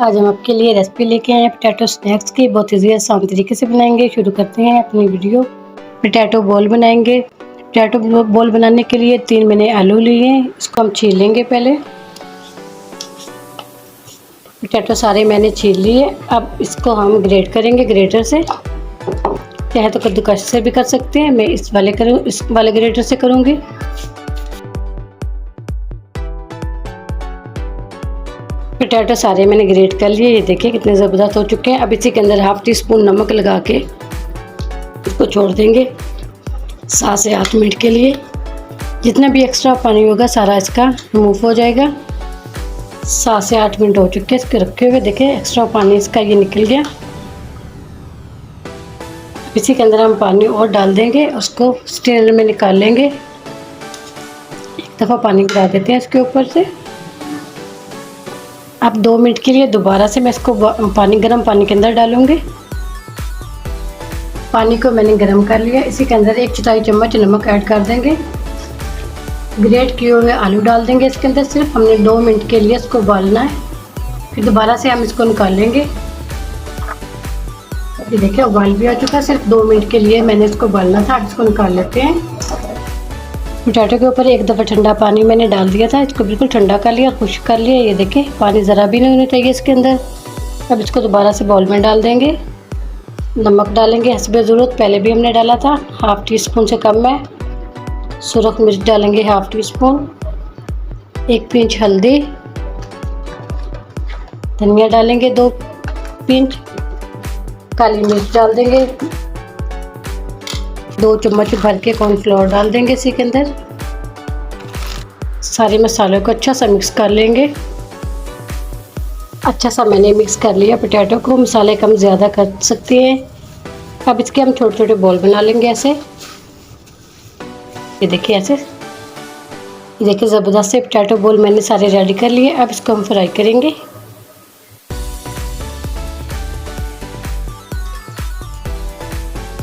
आज हम आपके लिए रेसिपी लेके आए हैं पोटैटो स्नैक्स की। बहुत ईजी आसान तरीके से बनाएंगे। शुरू करते हैं अपनी वीडियो। पोटैटो बॉल बनाएंगे। पोटैटो बॉल बनाने के लिए 3 मैंने आलू लिए हैं, इसको हम छील लेंगे। पहले पोटैटो सारे मैंने छील लिए। अब इसको हम ग्रेट करेंगे ग्रेटर से, चाहे तो कद्दूकस से भी कर सकते हैं। मैं इस वाले ग्रेटर से करूँगी। पोटैटो सारे मैंने ग्रेट कर लिए। ये देखिए कितने ज़बरदस्त हो चुके हैं। अब इसी के अंदर 1/2 टीस्पून नमक लगा के इसको छोड़ देंगे 7 से 8 मिनट के लिए। जितना भी एक्स्ट्रा पानी होगा सारा इसका रिमूव हो जाएगा। 7 से 8 मिनट हो चुके हैं इसके रखे हुए। देखिए एक्स्ट्रा पानी इसका ये निकल गया। इसी के अंदर हम पानी और डाल देंगे, उसको स्ट्रेनर में निकाल लेंगे। एक दफ़ा पानी गिरा देते हैं इसके ऊपर से। अब 2 मिनट के लिए दोबारा से मैं इसको गर्म पानी के अंदर डालूंगी। पानी को मैंने गर्म कर लिया। इसी के अंदर 1/4 चम्मच नमक ऐड कर देंगे। ग्रेट किए हुए आलू डाल देंगे इसके अंदर। सिर्फ हमने 2 मिनट के लिए इसको उबालना है, फिर दोबारा से हम इसको निकाल लेंगे। ये देखिए उबाल भी आ चुका है। सिर्फ 2 मिनट के लिए मैंने इसको उबालना था। इसको निकाल लेते हैं। पोटैटो के ऊपर एक दफ़ा ठंडा पानी मैंने डाल दिया था, इसको बिल्कुल ठंडा कर लिया, खुश्क कर लिया। ये देखिए पानी ज़रा भी नहीं होना चाहिए इसके अंदर। अब इसको दोबारा से बाउल में डाल देंगे। नमक डालेंगे हस्बे ज़रूरत, पहले भी हमने डाला था। 1/2 टीस्पून से कम है। सुरख मिर्च डालेंगे 1/2 टीस्पून। 1 पिंच हल्दी, धनिया डालेंगे 2 पिंच, काली मिर्च डाल देंगे। 2 चम्मच भर के कॉर्नफ्लोर डाल देंगे इसी के अंदर। सारे मसालों को अच्छा सा मिक्स कर लेंगे। अच्छा सा मैंने मिक्स कर लिया पोटैटो को। मसाले कम ज़्यादा कर सकते हैं। अब इसके हम छोटे छोटे बॉल बना लेंगे ऐसे। ये देखिए ऐसे। ये देखिए ज़बरदस्त से पोटैटो बॉल मैंने सारे रेडी कर लिए। अब इसको हम फ्राई करेंगे।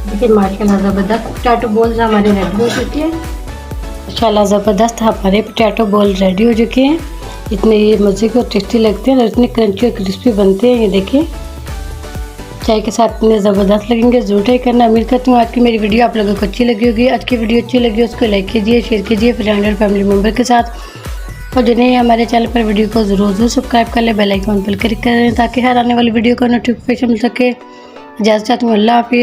देखिए माशाल्लाह ज़बरदस्त पोटैटो बॉल्स हमारे रेडी हो चुके हैं। माशाल्लाह ज़बरदस्त हमारे पोटैटो बॉल रेडी हो चुके हैं। इतने ये मज़े के और टेस्टी लगते हैं और इतने क्रंची और क्रिस्पी बनते हैं। ये देखिए चाय के साथ इतने ज़बरदस्त लगेंगे। ज़रूर ट्राई करना। उम्मीद करती हूँ आज की मेरी वीडियो आप लोगों को अच्छी लगी होगी। आज की वीडियो अच्छी लगी उसको लाइक कीजिए, शेयर कीजिए फ्रेंड और फैमिली मेम्बर के साथ। और जो नहीं हमारे चैनल पर वीडियो को ज़रूर सब्सक्राइब कर ले, बेल आइकन पर क्लिक करें ताकि हर आने वाली वीडियो का नोटिफिकेशन मिल सके। इजाज़त चाहती हूँ। अल्लाह हाफिज़।